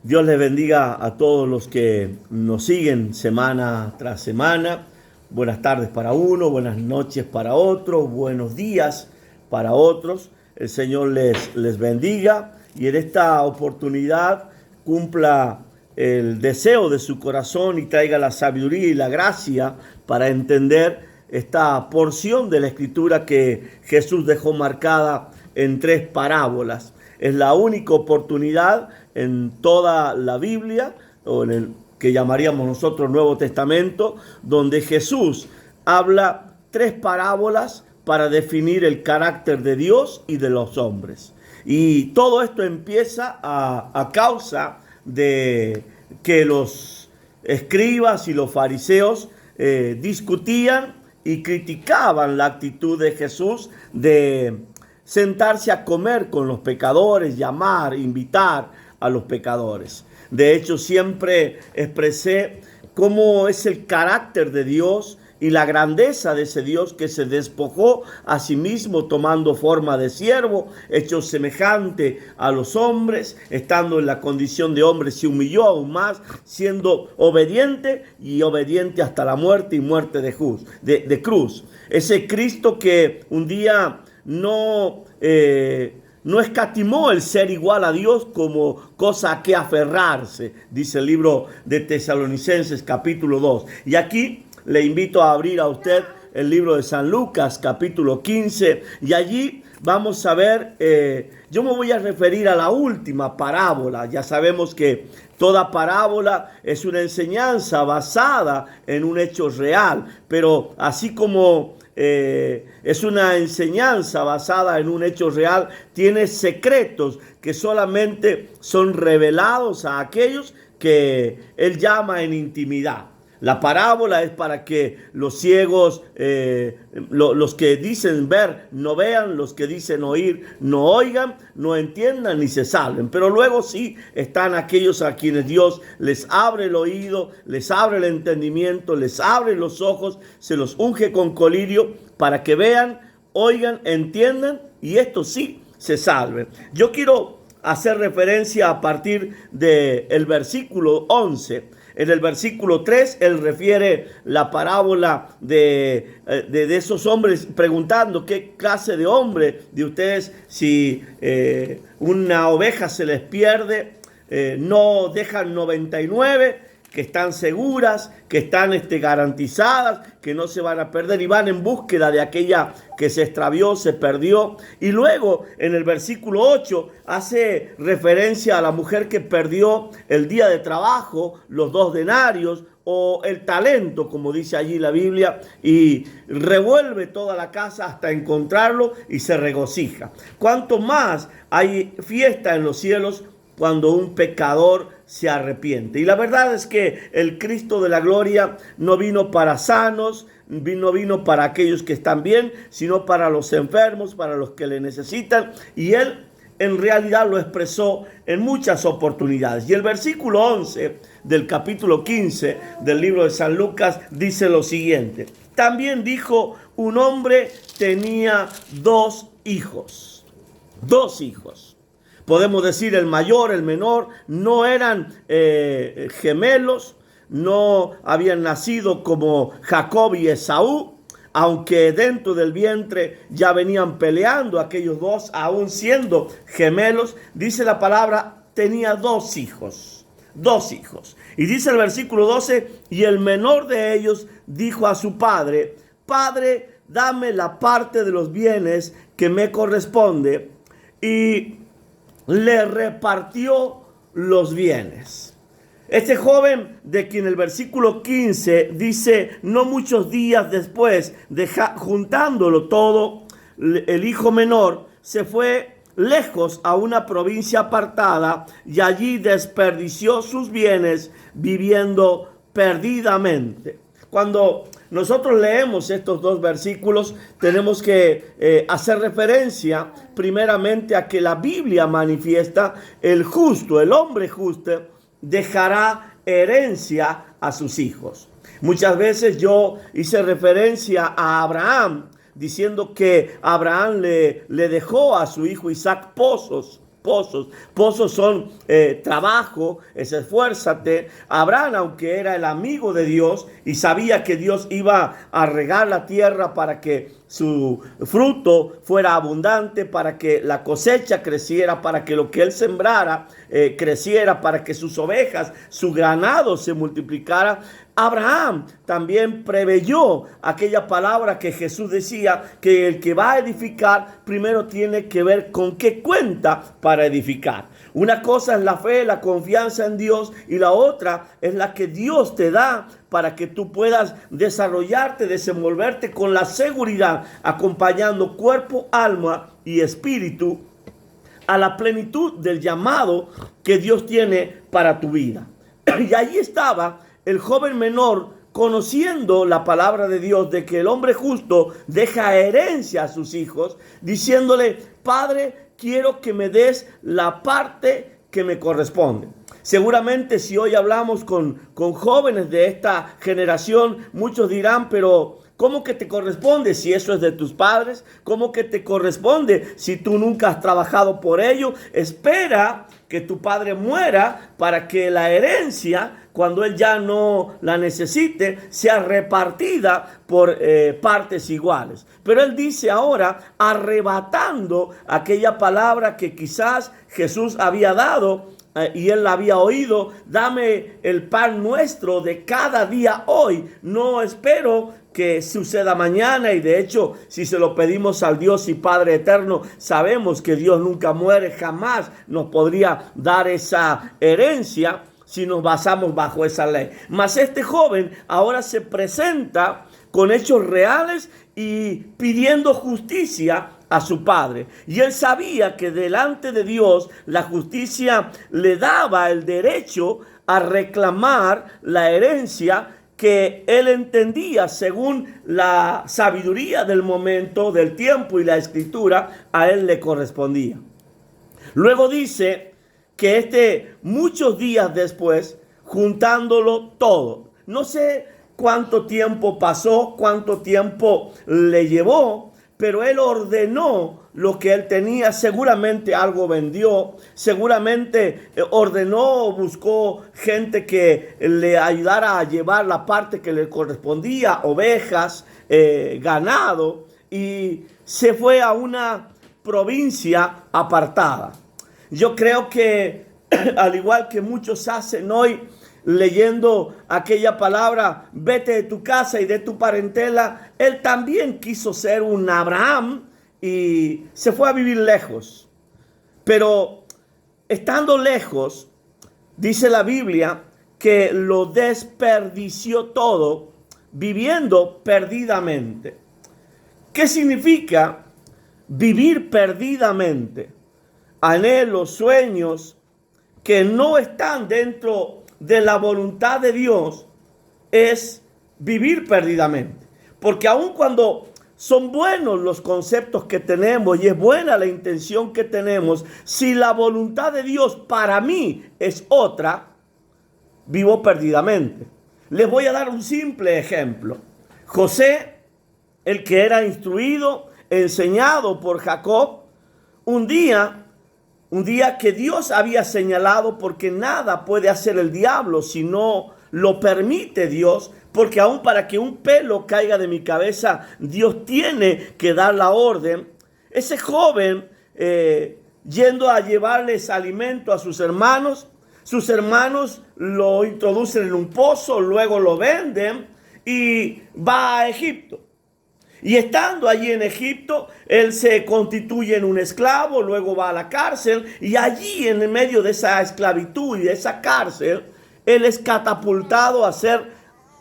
Dios les bendiga a todos los que nos siguen semana tras semana. Buenas tardes para uno, buenas noches para otros, buenos días para otros. El Señor les bendiga y en esta oportunidad cumpla el deseo de su corazón y traiga la sabiduría y la gracia para entender esta porción de la Escritura que Jesús dejó marcada en 3 parábolas. Es la única oportunidad en toda la Biblia, o en el que llamaríamos nosotros Nuevo Testamento, donde Jesús habla 3 parábolas para definir el carácter de Dios y de los hombres. Y todo esto empieza a causa de que los escribas y los fariseos discutían y criticaban la actitud de Jesús de sentarse a comer con los pecadores, llamar, invitar a los pecadores. De hecho, siempre expresé cómo es el carácter de Dios y la grandeza de ese Dios que se despojó a sí mismo tomando forma de siervo, hecho semejante a los hombres, estando en la condición de hombre, se humilló aún más, siendo obediente y obediente hasta la muerte y muerte de cruz. Ese Cristo que un día no escatimó el ser igual a Dios como cosa a que aferrarse, dice el libro de Tesalonicenses capítulo 2. Y aquí le invito a abrir a usted el libro de San Lucas capítulo 15 y allí vamos a ver, yo me voy a referir a la última parábola. Ya sabemos que toda parábola es una enseñanza basada en un hecho real, pero así como es una enseñanza basada en un hecho real, tiene secretos que solamente son revelados a aquellos que él llama en intimidad. La parábola es para que los ciegos, los que dicen ver, no vean, los que dicen oír, no oigan, no entiendan ni se salven. Pero luego sí están aquellos a quienes Dios les abre el oído, les abre el entendimiento, les abre los ojos, se los unge con colirio para que vean, oigan, entiendan y estos sí se salven. Yo quiero hacer referencia a partir del versículo 11. En el versículo 3, él refiere la parábola de esos hombres preguntando qué clase de hombre de ustedes, si una oveja se les pierde, no dejan 99, que están seguras, que están garantizadas, que no se van a perder y van en búsqueda de aquella que se extravió, se perdió. Y luego en el versículo 8 hace referencia a la mujer que perdió el día de trabajo, los 2 denarios o el talento, como dice allí la Biblia, y revuelve toda la casa hasta encontrarlo y se regocija. Cuanto más hay fiesta en los cielos cuando un pecador se arrepiente. Y la verdad es que el Cristo de la gloria no vino para sanos, no vino para aquellos que están bien, sino para los enfermos, para los que le necesitan. Y él en realidad lo expresó en muchas oportunidades. Y el versículo 11 del capítulo 15 del libro de San Lucas dice lo siguiente: también dijo, un hombre tenía 2 hijos. 2 hijos. Podemos decir el mayor, el menor, no eran gemelos, no habían nacido como Jacob y Esaú, aunque dentro del vientre ya venían peleando aquellos 2, aún siendo gemelos. Dice la palabra, tenía 2 hijos, 2 hijos. Y dice el versículo 12, y el menor de ellos dijo a su padre, Padre, dame la parte de los bienes que me corresponde. Y le repartió los bienes. Este joven, de quien el versículo 15 dice, no muchos días después, juntándolo todo, el hijo menor se fue lejos a una provincia apartada y allí desperdició sus bienes viviendo perdidamente. Cuando nosotros leemos estos 2 versículos, tenemos que hacer referencia primeramente a que la Biblia manifiesta el justo, el hombre justo, dejará herencia a sus hijos. Muchas veces yo hice referencia a Abraham, diciendo que Abraham le dejó a su hijo Isaac pozos. pozos. Pozos son trabajo, es esfuérzate. Abraham, aunque era el amigo de Dios y sabía que Dios iba a regar la tierra para que su fruto fuera abundante, para que la cosecha creciera, para que lo que él sembrara creciera, para que sus ovejas, su ganado se multiplicara. Abraham también preveyó aquella palabra que Jesús decía, que el que va a edificar primero tiene que ver con qué cuenta para edificar. Una cosa es la fe, la confianza en Dios, y la otra es la que Dios te da para que tú puedas desarrollarte, desenvolverte con la seguridad, acompañando cuerpo, alma y espíritu a la plenitud del llamado que Dios tiene para tu vida. Y ahí estaba el joven menor, conociendo la palabra de Dios, de que el hombre justo deja herencia a sus hijos, diciéndole: Padre, quiero que me des la parte que me corresponde. Seguramente si hoy hablamos con jóvenes de esta generación, muchos dirán: pero ¿cómo que te corresponde si eso es de tus padres? ¿Cómo que te corresponde si tú nunca has trabajado por ello? Espera que tu padre muera para que la herencia, cuando él ya no la necesite, sea repartida por partes iguales. Pero él dice ahora, arrebatando aquella palabra que quizás Jesús había dado, y él la había oído: dame el pan nuestro de cada día hoy. No espero que suceda mañana, y de hecho, si se lo pedimos al Dios y Padre eterno, sabemos que Dios nunca muere, jamás nos podría dar esa herencia si nos basamos bajo esa ley. Mas este joven ahora se presenta con hechos reales y pidiendo justicia a su padre. Y él sabía que delante de Dios la justicia le daba el derecho a reclamar la herencia que él entendía, según la sabiduría del momento, del tiempo y la escritura, a él le correspondía. Luego dice que muchos días después, juntándolo todo, no sé cuánto tiempo pasó, cuánto tiempo le llevó, pero él ordenó lo que él tenía. Seguramente algo vendió, seguramente ordenó o buscó gente que le ayudara a llevar la parte que le correspondía, ovejas, ganado, y se fue a una provincia apartada. Yo creo que al igual que muchos hacen hoy, leyendo aquella palabra, vete de tu casa y de tu parentela, él también quiso ser un Abraham y se fue a vivir lejos. Pero estando lejos, dice la Biblia que lo desperdició todo viviendo perdidamente. ¿Qué significa vivir perdidamente? Anhelos, sueños que no están dentro de la voluntad de Dios, es vivir perdidamente. Porque aun cuando son buenos los conceptos que tenemos y es buena la intención que tenemos, si la voluntad de Dios para mí es otra, vivo perdidamente. Les voy a dar un simple ejemplo. José, el que era instruido, enseñado por Jacob, un día que Dios había señalado, porque nada puede hacer el diablo si no lo permite Dios, porque aún para que un pelo caiga de mi cabeza, Dios tiene que dar la orden. Ese joven, yendo a llevarles alimento a sus hermanos lo introducen en un pozo, luego lo venden y va a Egipto. Y estando allí en Egipto, él se constituye en un esclavo, luego va a la cárcel, y allí en medio de esa esclavitud y de esa cárcel, él es catapultado a ser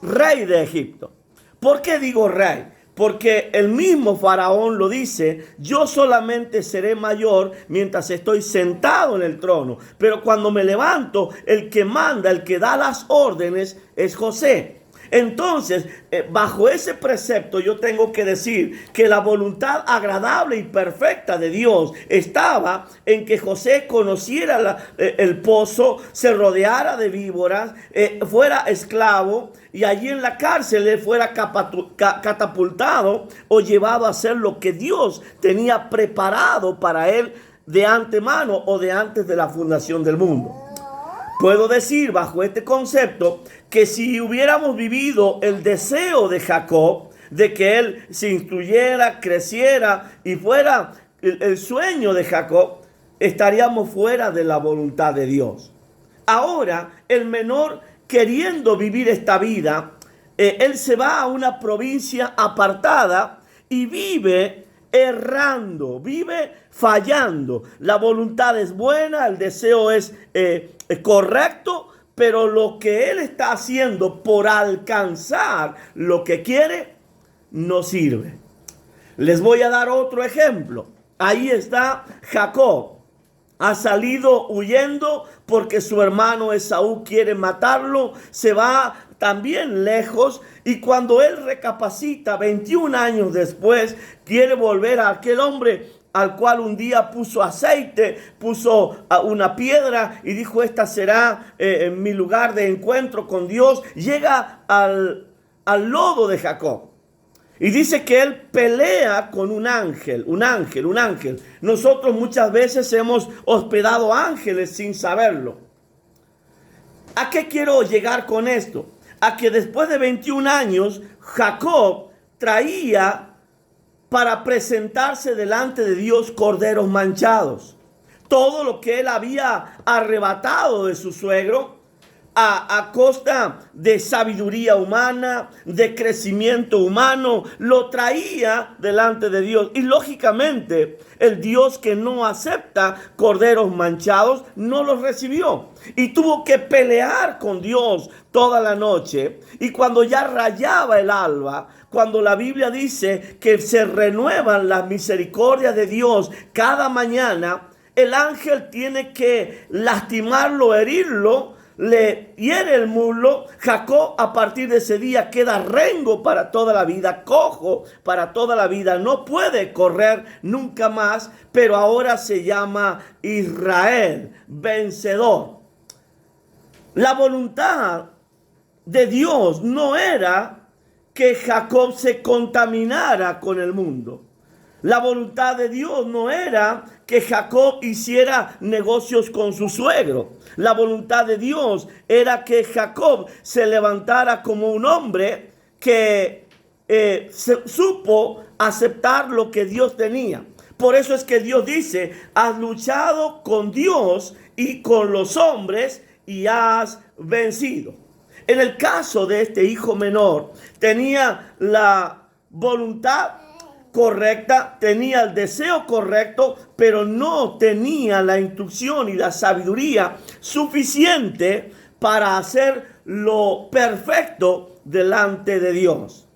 rey de Egipto. ¿Por qué digo rey? Porque el mismo faraón lo dice: yo solamente seré mayor mientras estoy sentado en el trono, pero cuando me levanto, el que manda, el que da las órdenes es José. Entonces, bajo ese precepto yo tengo que decir que la voluntad agradable y perfecta de Dios estaba en que José conociera el pozo, se rodeara de víboras, fuera esclavo y allí en la cárcel él fuera catapultado o llevado a hacer lo que Dios tenía preparado para él de antemano o de antes de la fundación del mundo. Puedo decir bajo este concepto que si hubiéramos vivido el deseo de Jacob, de que él se instruyera, creciera y fuera el sueño de Jacob, estaríamos fuera de la voluntad de Dios. Ahora, el menor, queriendo vivir esta vida, él se va a una provincia apartada y vive errando, vive fallando. La voluntad es buena, el deseo es correcto, pero lo que él está haciendo por alcanzar lo que quiere no sirve. Les voy a dar otro ejemplo. Ahí está Jacob. Ha salido huyendo porque su hermano Esaú quiere matarlo. Se va también lejos y cuando él recapacita 21 años después, quiere volver a aquel hombre al cual un día puso aceite, puso una piedra y dijo: esta será mi lugar de encuentro con Dios. Llega al lodo de Jacob. Y dice que él pelea con un ángel. Nosotros muchas veces hemos hospedado ángeles sin saberlo. ¿A qué quiero llegar con esto? A que después de 21 años, Jacob traía para presentarse delante de Dios corderos manchados. Todo lo que él había arrebatado de su suegro, a costa de sabiduría humana, de crecimiento humano, lo traía delante de Dios. Y lógicamente, el Dios que no acepta corderos manchados, no los recibió. Y tuvo que pelear con Dios toda la noche. Y cuando ya rayaba el alba, cuando la Biblia dice que se renuevan las misericordias de Dios cada mañana, el ángel tiene que lastimarlo, herirlo, le hiere el muslo. Jacob a partir de ese día queda rengo para toda la vida, cojo para toda la vida, no puede correr nunca más, pero ahora se llama Israel, vencedor. La voluntad de Dios no era que Jacob se contaminara con el mundo. La voluntad de Dios no era que Jacob hiciera negocios con su suegro. La voluntad de Dios era que Jacob se levantara como un hombre que supo aceptar lo que Dios tenía. Por eso es que Dios dice: has luchado con Dios y con los hombres y has vencido. En el caso de este hijo menor, tenía la voluntad correcta, tenía el deseo correcto, pero no tenía la instrucción y la sabiduría suficiente para hacer lo perfecto delante de Dios.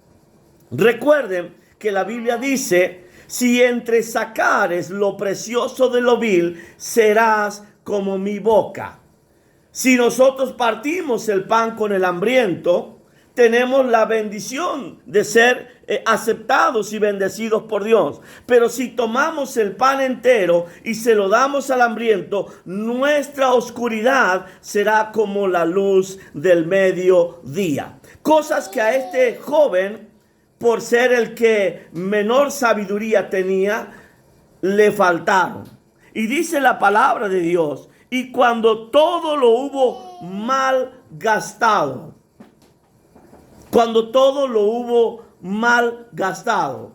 Recuerden que la Biblia dice: si entresacares lo precioso de lo vil, serás como mi boca. Si nosotros partimos el pan con el hambriento, tenemos la bendición de ser aceptados y bendecidos por Dios. Pero si tomamos el pan entero y se lo damos al hambriento, nuestra oscuridad será como la luz del mediodía. Cosas que a este joven, por ser el que menor sabiduría tenía, le faltaron. Y dice la palabra de Dios: y cuando todo lo hubo mal gastado, cuando todo lo hubo mal gastado.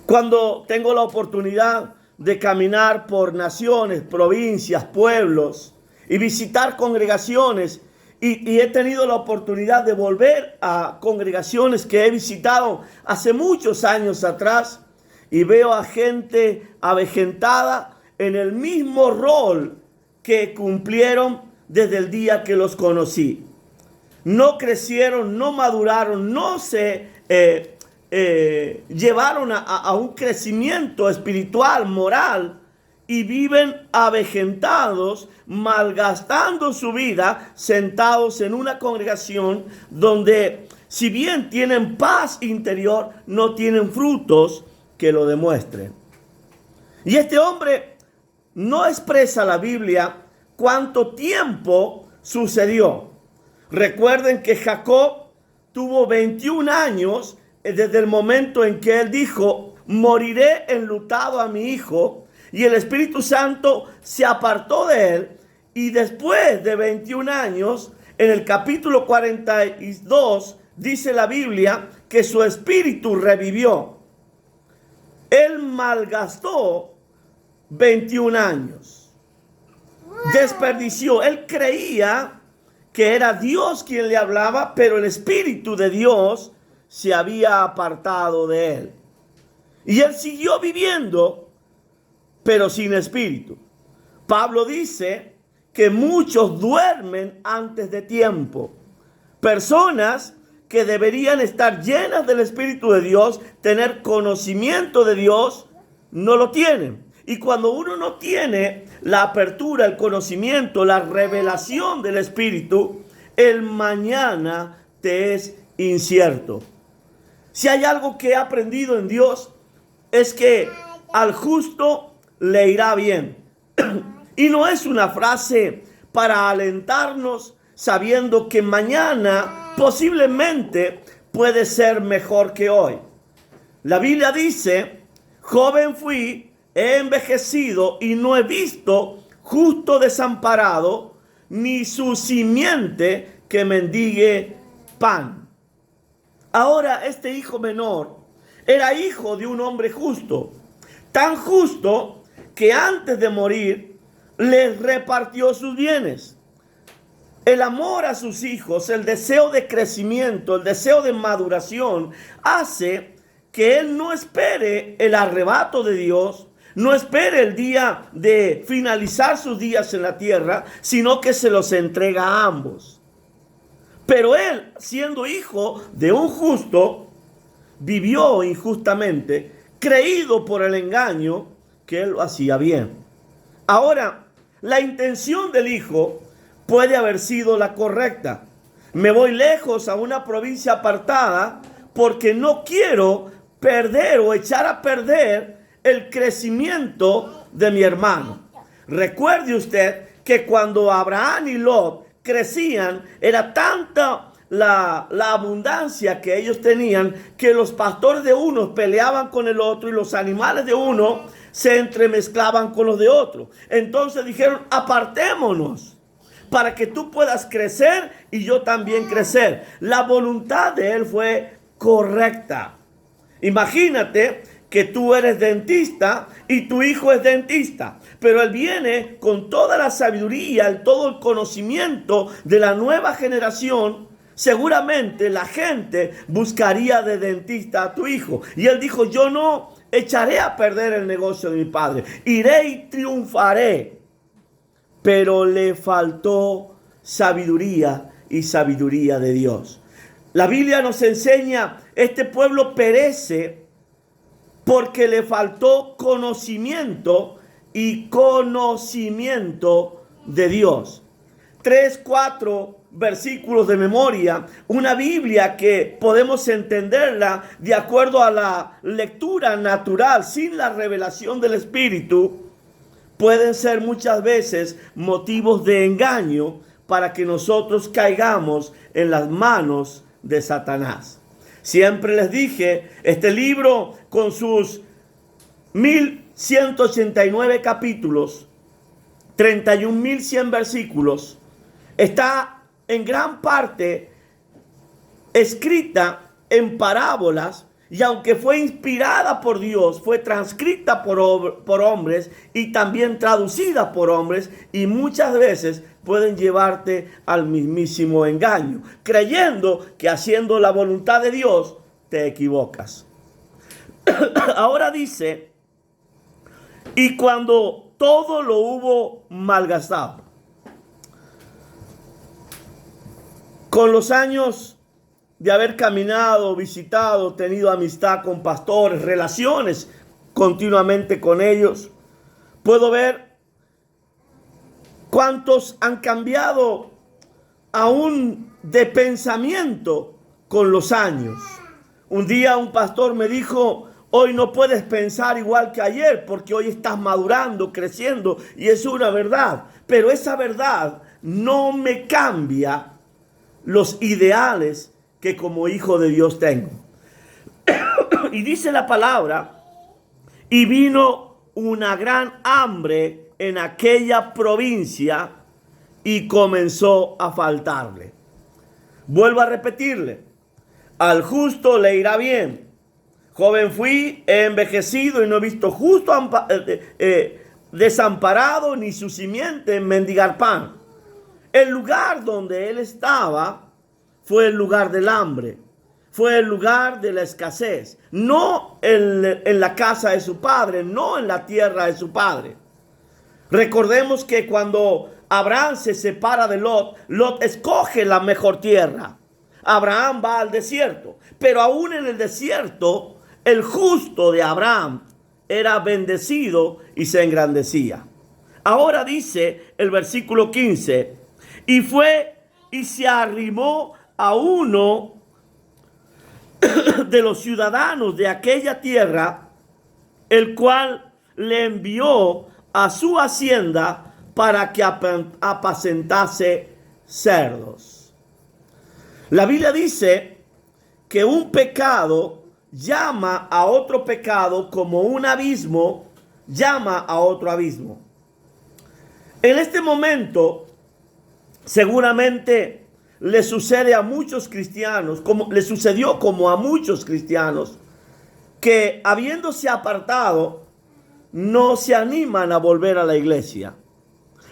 Cuando tengo la oportunidad de caminar por naciones, provincias, pueblos y visitar congregaciones, y he tenido la oportunidad de volver a congregaciones que he visitado hace muchos años atrás, y veo a gente avejentada en el mismo rol que cumplieron desde el día que los conocí. No crecieron, no maduraron, no se llevaron a un crecimiento espiritual, moral, y viven avejentados, malgastando su vida, sentados en una congregación donde, si bien tienen paz interior, no tienen frutos que lo demuestren. Y este hombre no expresa la Biblia cuánto tiempo sucedió. Recuerden que Jacob tuvo 21 años desde el momento en que él dijo: moriré enlutado a mi hijo. y el Espíritu Santo se apartó de él, y después de 21 años, en el capítulo 42, dice la Biblia que su espíritu revivió. Él malgastó 21 años. Desperdició. Él creía que era Dios quien le hablaba, pero el Espíritu de Dios se había apartado de él. Y él siguió viviendo, pero sin espíritu. Pablo dice que muchos duermen antes de tiempo. Personas que deberían estar llenas del Espíritu de Dios, tener conocimiento de Dios, no lo tienen. Y cuando uno no tiene la apertura, el conocimiento, la revelación del Espíritu, el mañana te es incierto. Si hay algo que he aprendido en Dios, es que al justo le irá bien. Y no es una frase para alentarnos sabiendo que mañana posiblemente puede ser mejor que hoy. La Biblia dice: joven fui, he envejecido y no he visto justo desamparado, ni su simiente que mendigue pan. Ahora este hijo menor era hijo de un hombre justo, tan justo que antes de morir les repartió sus bienes. El amor a sus hijos, el deseo de crecimiento, el deseo de maduración, hace que él no espere el arrebato de Dios, no espere el día de finalizar sus días en la tierra, sino que se los entrega a ambos. Pero él, siendo hijo de un justo, vivió injustamente, creído por el engaño que él lo hacía bien. Ahora, la intención del hijo puede haber sido la correcta. Me voy lejos a una provincia apartada porque no quiero perder o echar a perder el crecimiento de mi hermano. Recuerde usted que cuando Abraham y Lot crecían, era tanta la abundancia que ellos tenían, que los pastores de unos peleaban con el otro y los animales de uno se entremezclaban con los de otro. Entonces dijeron: apartémonos para que tú puedas crecer y yo también crecer. La voluntad de él fue correcta. Imagínate que tú eres dentista y tu hijo es dentista, pero él viene con toda la sabiduría, todo el conocimiento de la nueva generación. Seguramente la gente buscaría de dentista a tu hijo. Y él dijo: yo no echaré a perder el negocio de mi padre, iré y triunfaré. Pero le faltó sabiduría, y sabiduría de Dios. La Biblia nos enseña: este pueblo perece porque le faltó conocimiento, y conocimiento de Dios. 3, 4 versículos de memoria, una Biblia que podemos entenderla de acuerdo a la lectura natural, sin la revelación del Espíritu, pueden ser muchas veces motivos de engaño para que nosotros caigamos en las manos de Satanás. Siempre les dije, este libro con sus 1189 capítulos, 31.100 versículos, está en gran parte escrita en parábolas, y aunque fue inspirada por Dios, fue transcrita por hombres y también traducida por hombres, y muchas veces pueden llevarte al mismísimo engaño, creyendo que haciendo la voluntad de Dios te equivocas. Ahora dice: y cuando todo lo hubo malgastado. Con los años de haber caminado, visitado, tenido amistad con pastores, relaciones continuamente con ellos, puedo ver cuántos han cambiado aún de pensamiento con los años. Un día un pastor me dijo: hoy no puedes pensar igual que ayer porque hoy estás madurando, creciendo, y es una verdad. Pero esa verdad no me cambia los ideales que como hijo de Dios tengo. Y dice la palabra: y vino una gran hambre en aquella provincia y comenzó a faltarle. Vuelvo a repetirle, al justo le irá bien. Joven fui, he envejecido y no he visto justo desamparado ni su simiente mendigar pan. El lugar donde él estaba fue el lugar del hambre, fue el lugar de la escasez, no en la casa de su padre, no en la tierra de su padre. Recordemos que cuando Abraham se separa de Lot, Lot escoge la mejor tierra. Abraham va al desierto, pero aún en el desierto, el justo de Abraham era bendecido y se engrandecía. Ahora dice el versículo 15, y fue y se arrimó a uno de los ciudadanos de aquella tierra, el cual le envió a su hacienda para que apacentase cerdos. La Biblia dice que un pecado llama a otro pecado como un abismo llama a otro abismo. En este momento, seguramente le sucede a muchos cristianos, como le sucedió como a muchos cristianos, que habiéndose apartado, no se animan a volver a la iglesia.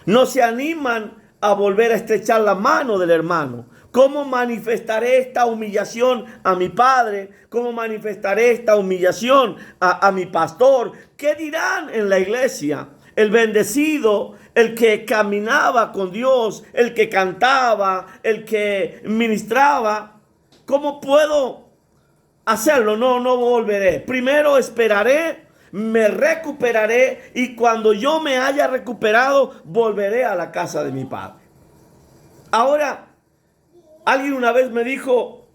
No se animan a volver a estrechar la mano del hermano. ¿Cómo manifestaré esta humillación a mi padre? ¿Cómo manifestaré esta humillación a mi pastor? ¿Qué dirán en la iglesia? El bendecido, el que caminaba con Dios, el que cantaba, el que ministraba. ¿Cómo puedo hacerlo? No volveré. Primero esperaré, me recuperaré y cuando yo me haya recuperado, volveré a la casa de mi padre. Ahora, alguien una vez me dijo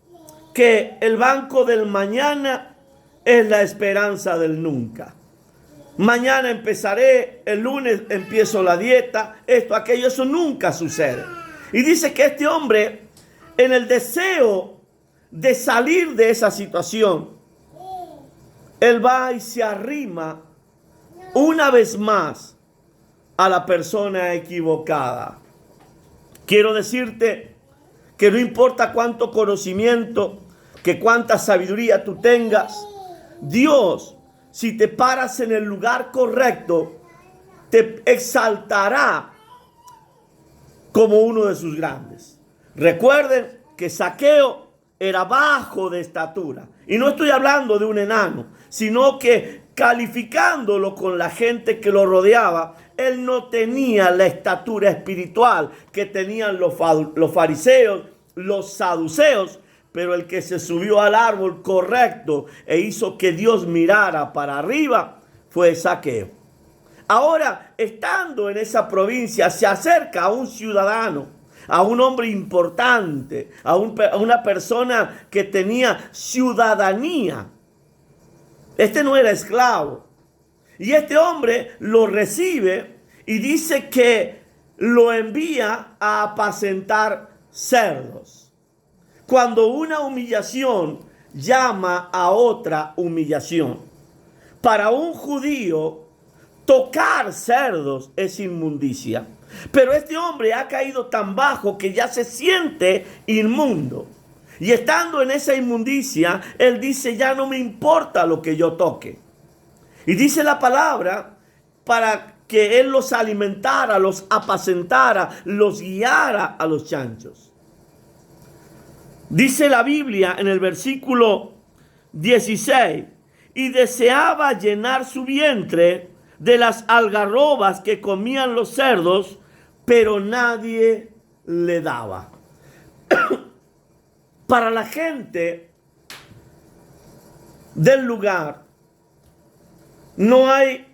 que el banco del mañana es la esperanza del nunca. Mañana empezaré, el lunes empiezo la dieta, esto, aquello, eso nunca sucede. Y dice que este hombre, en el deseo de salir de esa situación, él va y se arrima una vez más a la persona equivocada. Quiero decirte que no importa cuánto conocimiento, que cuánta sabiduría tú tengas, Dios, si te paras en el lugar correcto, te exaltará como uno de sus grandes. Recuerden que Zaqueo era bajo de estatura. Y no estoy hablando de un enano, sino que calificándolo con la gente que lo rodeaba, él no tenía la estatura espiritual que tenían los fariseos, los saduceos, pero el que se subió al árbol correcto e hizo que Dios mirara para arriba fue Zaqueo. Ahora, estando en esa provincia, se acerca a un ciudadano, a un hombre importante, a una persona que tenía ciudadanía. Este no era esclavo. Y este hombre lo recibe y dice que lo envía a apacentar cerdos. Cuando una humillación llama a otra humillación. Para un judío, tocar cerdos es inmundicia. Pero este hombre ha caído tan bajo que ya se siente inmundo. Y estando en esa inmundicia, él dice, ya no me importa lo que yo toque. Y dice la palabra, para que él los alimentara, los apacentara, los guiara a los chanchos. Dice la Biblia en el versículo 16, y deseaba llenar su vientre de las algarrobas que comían los cerdos, pero nadie le daba. Para la gente del lugar, no hay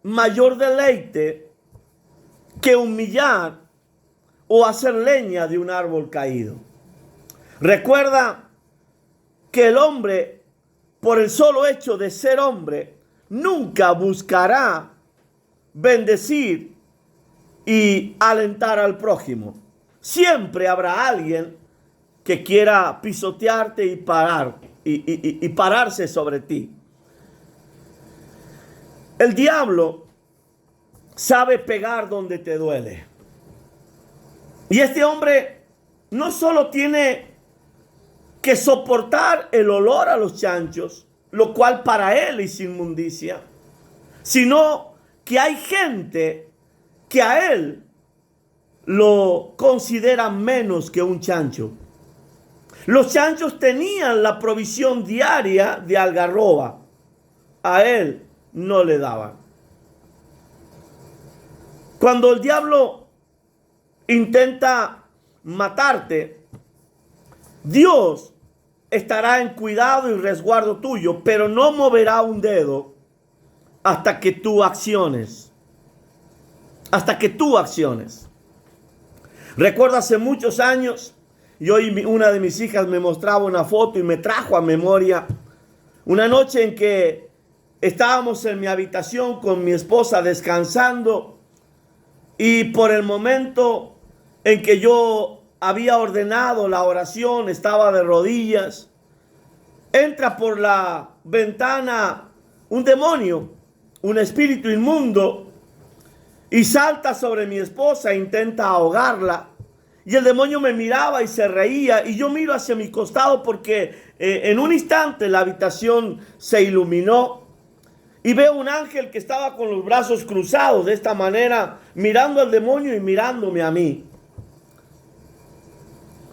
mayor deleite que humillar o hacer leña de un árbol caído. Recuerda que el hombre, por el solo hecho de ser hombre, nunca buscará bendecir y alentar al prójimo. Siempre habrá alguien que quiera pisotearte y pararse sobre ti. El diablo sabe pegar donde te duele. Y este hombre no solo tiene que soportar el olor a los chanchos, lo cual para él es inmundicia, sino que hay gente que a él lo considera menos que un chancho. Los chanchos tenían la provisión diaria de algarroba, a él no le daban. Cuando el diablo intenta matarte, Dios estará en cuidado y resguardo tuyo, pero no moverá un dedo hasta que tú acciones. Hasta que tú acciones. Recuerdo hace muchos años, y hoy una de mis hijas me mostraba una foto y me trajo a memoria una noche en que estábamos en mi habitación con mi esposa descansando, y por el momento en que yo había ordenado la oración, estaba de rodillas, entra por la ventana un demonio, un espíritu inmundo, y salta sobre mi esposa e intenta ahogarla. Y el demonio me miraba y se reía, y yo miro hacia mi costado porque en un instante la habitación se iluminó y veo un ángel que estaba con los brazos cruzados de esta manera, mirando al demonio y mirándome a mí.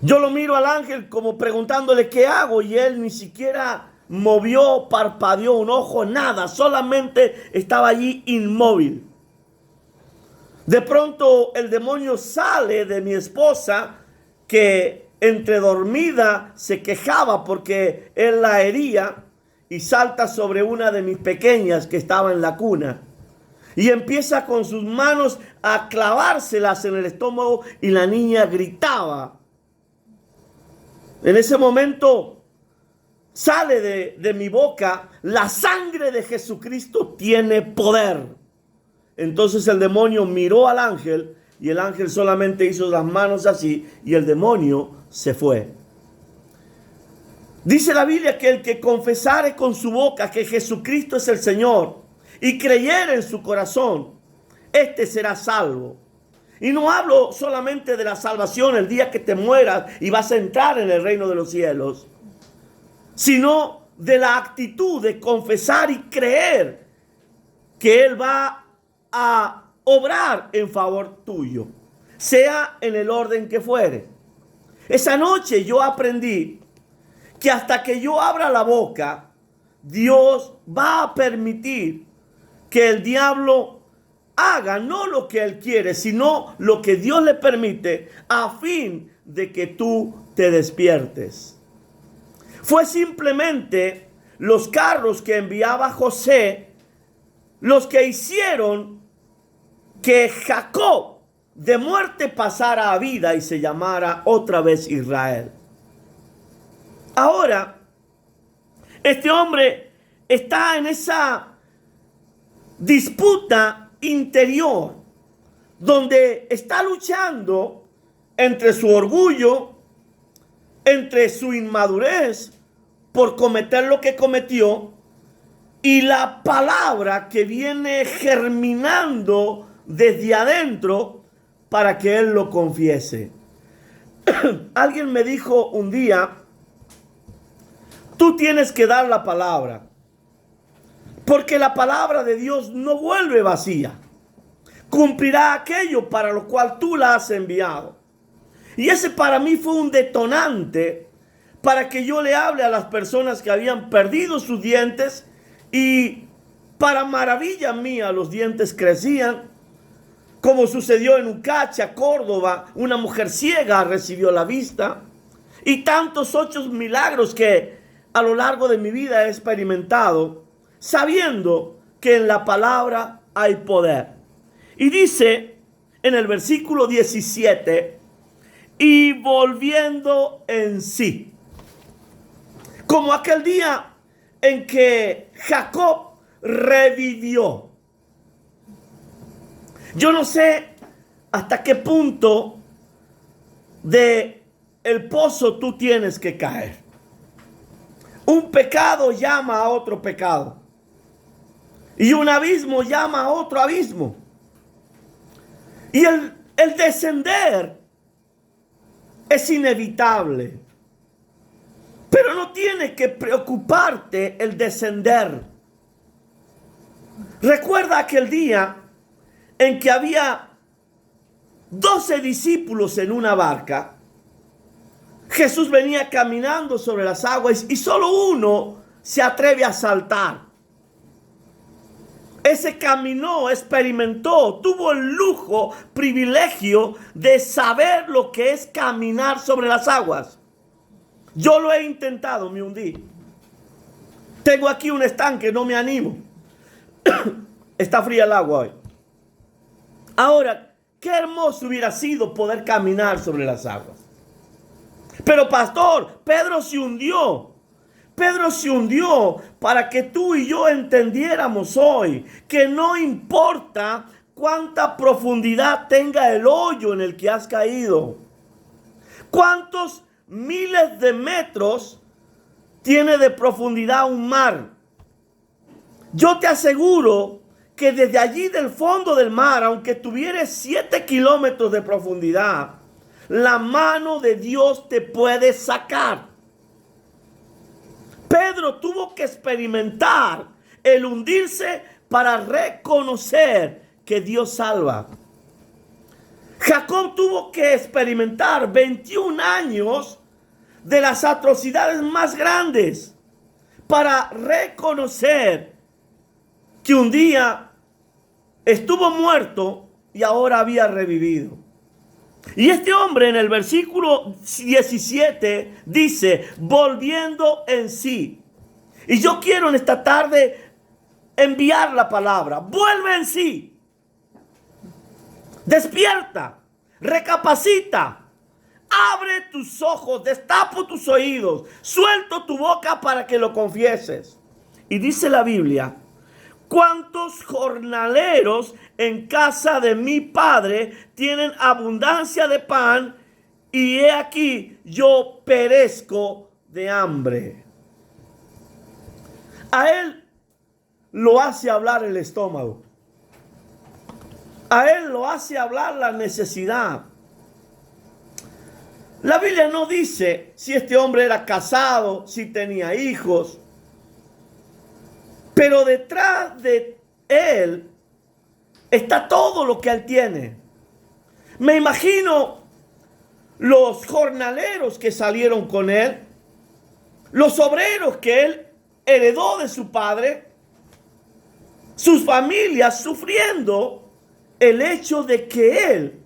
Yo lo miro al ángel como preguntándole qué hago, y él ni siquiera movió, parpadeó un ojo, nada, solamente estaba allí inmóvil. De pronto el demonio sale de mi esposa, que entre dormida se quejaba porque él la hería, y salta sobre una de mis pequeñas que estaba en la cuna y empieza con sus manos a clavárselas en el estómago, y la niña gritaba. En ese momento sale de mi boca: la sangre de Jesucristo tiene poder. Entonces el demonio miró al ángel, y el ángel solamente hizo las manos así, y el demonio se fue. Dice la Biblia que el que confesare con su boca que Jesucristo es el Señor y creyere en su corazón, este será salvo. Y no hablo solamente de la salvación el día que te mueras y vas a entrar en el reino de los cielos, sino de la actitud de confesar y creer que Él va a obrar en favor tuyo, sea en el orden que fuere. Esa noche yo aprendí que hasta que yo abra la boca, Dios va a permitir que el diablo haga no lo que él quiere, sino lo que Dios le permite, a fin de que tú te despiertes. Fue simplemente los carros que enviaba José los que hicieron que Jacob de muerte pasara a vida y se llamara otra vez Israel. Ahora, este hombre está en esa disputa interior, donde está luchando entre su orgullo, entre su inmadurez por cometer lo que cometió, y la palabra que viene germinando desde adentro para que él lo confiese. Alguien me dijo un día: tú tienes que dar la palabra, porque la palabra de Dios no vuelve vacía. Cumplirá aquello para lo cual tú la has enviado. Y ese para mí fue un detonante para que yo le hable a las personas que habían perdido sus dientes, y para maravilla mía los dientes crecían, como sucedió en Ucacha, Córdoba. Una mujer ciega recibió la vista, y tantos otros milagros que a lo largo de mi vida he experimentado, sabiendo que en la palabra hay poder. Y dice en el versículo 17: y volviendo en sí, como aquel día en que Jacob revivió. Yo no sé hasta qué punto de el pozo tú tienes que caer. Un pecado llama a otro pecado. Y un abismo llama a otro abismo. Y el descender es inevitable. Pero no tiene que preocuparte el descender. Recuerda aquel día en que había 12 discípulos en una barca. Jesús venía caminando sobre las aguas y solo uno se atreve a saltar. Ese caminó, experimentó, tuvo el lujo, privilegio de saber lo que es caminar sobre las aguas. Yo lo he intentado, me hundí. Tengo aquí un estanque, no me animo. Está fría el agua hoy. Ahora, qué hermoso hubiera sido poder caminar sobre las aguas. Pero pastor, Pedro se hundió. Pedro se hundió para que tú y yo entendiéramos hoy que no importa cuánta profundidad tenga el hoyo en el que has caído. Cuántos miles de metros tiene de profundidad un mar. Yo te aseguro que desde allí del fondo del mar, aunque tuvieras 7 kilómetros de profundidad, la mano de Dios te puede sacar. Pedro tuvo que experimentar el hundirse para reconocer que Dios salva. Jacob tuvo que experimentar 21 años de las atrocidades más grandes para reconocer que un día estuvo muerto y ahora había revivido. Y este hombre en el versículo 17 dice, volviendo en sí. Y yo quiero en esta tarde enviar la palabra, vuelve en sí. Despierta, recapacita, abre tus ojos, destapo tus oídos, suelto tu boca para que lo confieses. Y dice la Biblia, ¿cuántos jornaleros en casa de mi padre tienen abundancia de pan y he aquí yo perezco de hambre? A él lo hace hablar el estómago. A él lo hace hablar la necesidad. La Biblia no dice si este hombre era casado, si tenía hijos. Pero detrás de él está todo lo que él tiene. Me imagino los jornaleros que salieron con él, los obreros que él heredó de su padre, sus familias sufriendo el hecho de que él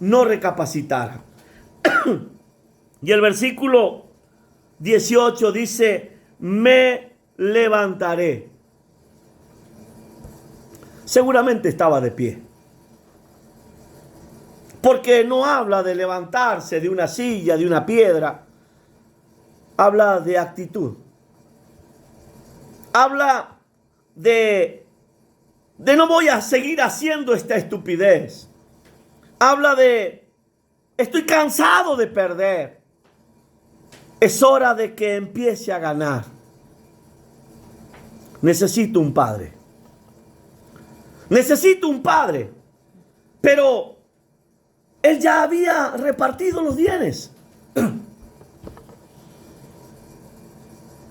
no recapacitara. Y el versículo 18 dice, me levantaré. Seguramente estaba de pie. Porque no habla de levantarse de una silla, de una piedra. Habla de actitud. Habla de no voy a seguir haciendo esta estupidez. Habla de estoy cansado de perder. Es hora de que empiece a ganar. Necesito un padre. Necesito un padre. Pero él ya había repartido los bienes.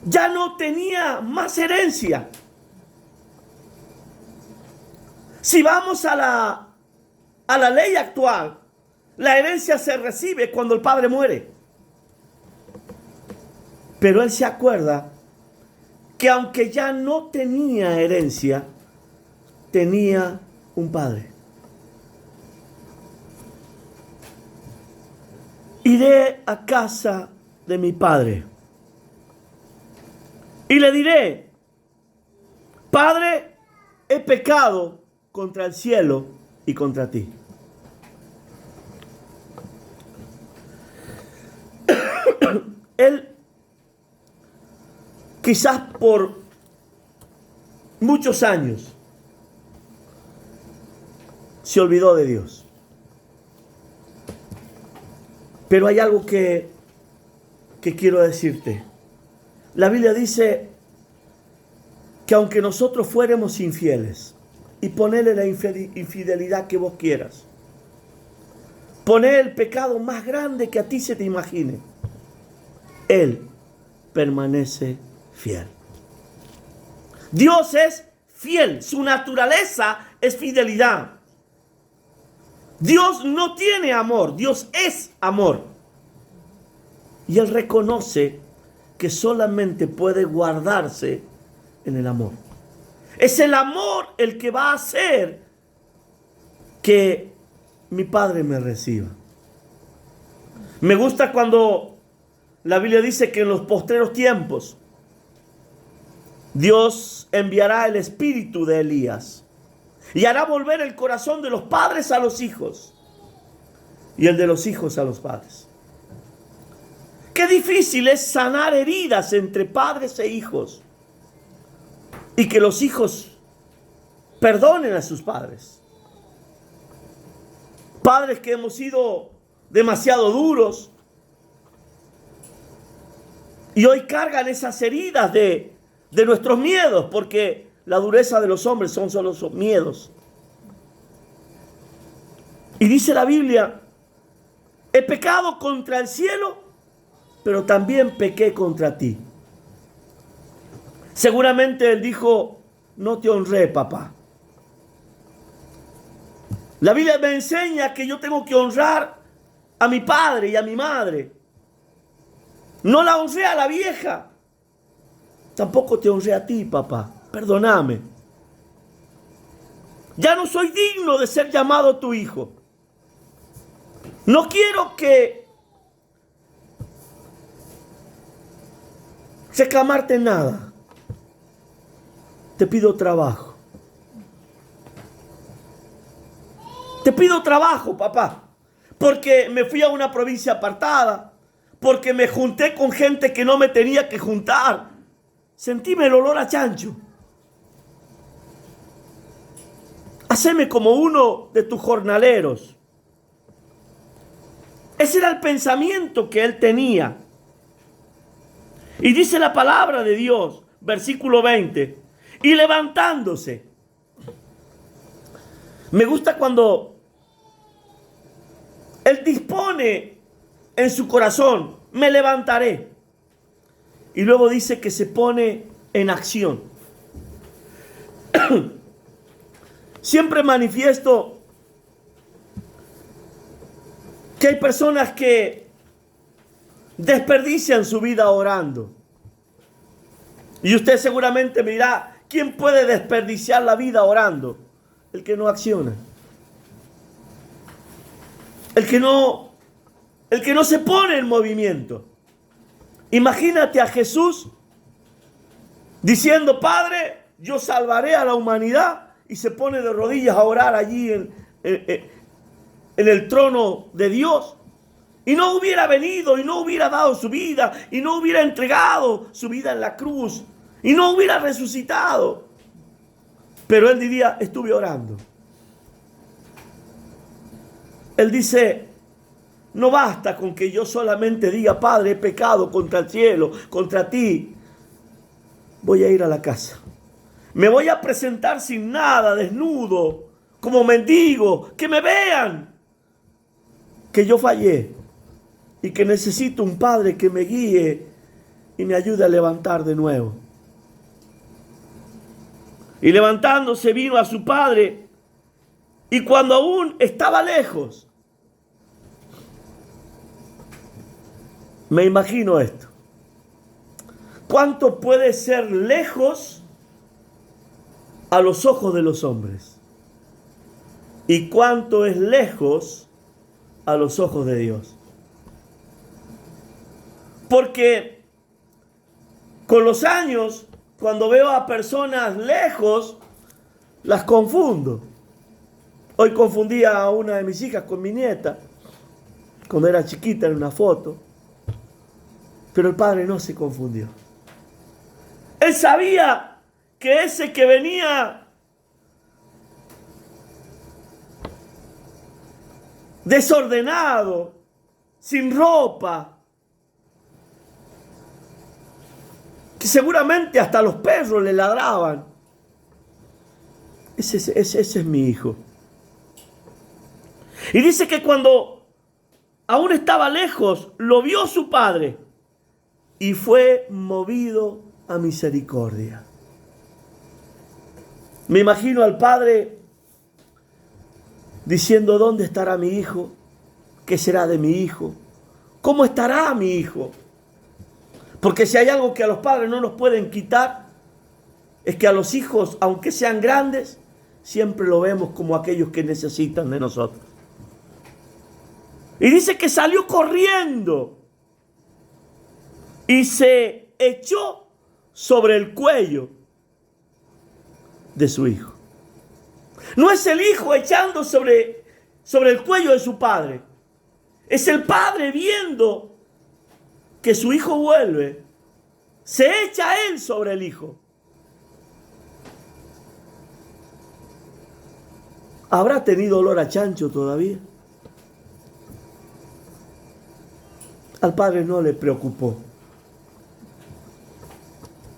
Ya no tenía más herencia. Si vamos a la ley actual, la herencia se recibe cuando el padre muere. Pero él se acuerda que aunque ya no tenía herencia, tenía un padre. Iré a casa de mi padre y le diré, Padre, he pecado contra el cielo y contra ti. Él, quizás por muchos años, se olvidó de Dios. Pero hay algo que quiero decirte. La Biblia dice que aunque nosotros fuéramos infieles, y ponerle la infidelidad que vos quieras, poner el pecado más grande que a ti se te imagine, Él permanece fiel. Dios es fiel, su naturaleza es fidelidad. Dios no tiene amor, Dios es amor. Y Él reconoce que solamente puede guardarse en el amor. Es el amor el que va a hacer que mi Padre me reciba. Me gusta cuando la Biblia dice que en los postreros tiempos Dios enviará el espíritu de Elías y hará volver el corazón de los padres a los hijos y el de los hijos a los padres. Qué difícil es sanar heridas entre padres e hijos y que los hijos perdonen a sus padres. Padres que hemos sido demasiado duros y hoy cargan esas heridas de nuestros miedos, porque la dureza de los hombres son solo miedos. Y dice la Biblia, he pecado contra el cielo, pero también pequé contra ti. Seguramente él dijo, no te honré, papá. La Biblia me enseña que yo tengo que honrar a mi padre y a mi madre. No la honré a la vieja. Tampoco te honré a ti, papá. Perdóname. Ya no soy digno de ser llamado tu hijo. No quiero que reclamarte nada. Te pido trabajo. Te pido trabajo, papá. Porque me fui a una provincia apartada. Porque me junté con gente que no me tenía que juntar. Sentíme el olor a chancho. Haceme como uno de tus jornaleros. Ese era el pensamiento que él tenía. Y dice la palabra de Dios, versículo 20. Y levantándose. Me gusta cuando él dispone en su corazón, me levantaré. Y luego dice que se pone en acción. Siempre manifiesto que hay personas que desperdician su vida orando. Y usted seguramente me dirá, ¿quién puede desperdiciar la vida orando? El que no acciona. El que no se pone en movimiento. Imagínate a Jesús diciendo, Padre, yo salvaré a la humanidad, y se pone de rodillas a orar allí en el trono de Dios. Y no hubiera venido, y no hubiera dado su vida, y no hubiera entregado su vida en la cruz, y no hubiera resucitado. Pero él diría, estuve orando. Él dice, no basta con que yo solamente diga, Padre, he pecado contra el cielo, contra ti. Voy a ir a la casa. Me voy a presentar sin nada, desnudo, como mendigo, que me vean que yo fallé y que necesito un Padre que me guíe y me ayude a levantar de nuevo. Y levantándose vino a su padre, y cuando aún estaba lejos, me imagino esto. ¿Cuánto puede ser lejos a los ojos de los hombres? ¿Y cuánto es lejos a los ojos de Dios? Porque con los años, cuando veo a personas lejos, las confundo. Hoy confundí a una de mis hijas con mi nieta, cuando era chiquita en una foto. Pero el padre no se confundió. Él sabía que ese que venía desordenado, sin ropa, que seguramente hasta los perros le ladraban. Ese es mi hijo. Y dice que cuando aún estaba lejos, lo vio su padre y fue movido a misericordia. Me imagino al padre diciendo: ¿dónde estará mi hijo? ¿Qué será de mi hijo? ¿Cómo estará mi hijo? Porque si hay algo que a los padres no nos pueden quitar, es que a los hijos, aunque sean grandes, siempre lo vemos como aquellos que necesitan de nosotros. Y dice que salió corriendo y se echó sobre el cuello de su hijo. No es el hijo echando sobre el cuello de su padre. Es el padre viendo que su hijo vuelve. Se echa él sobre el hijo. ¿Habrá tenido olor a chancho todavía? Al padre no le preocupó.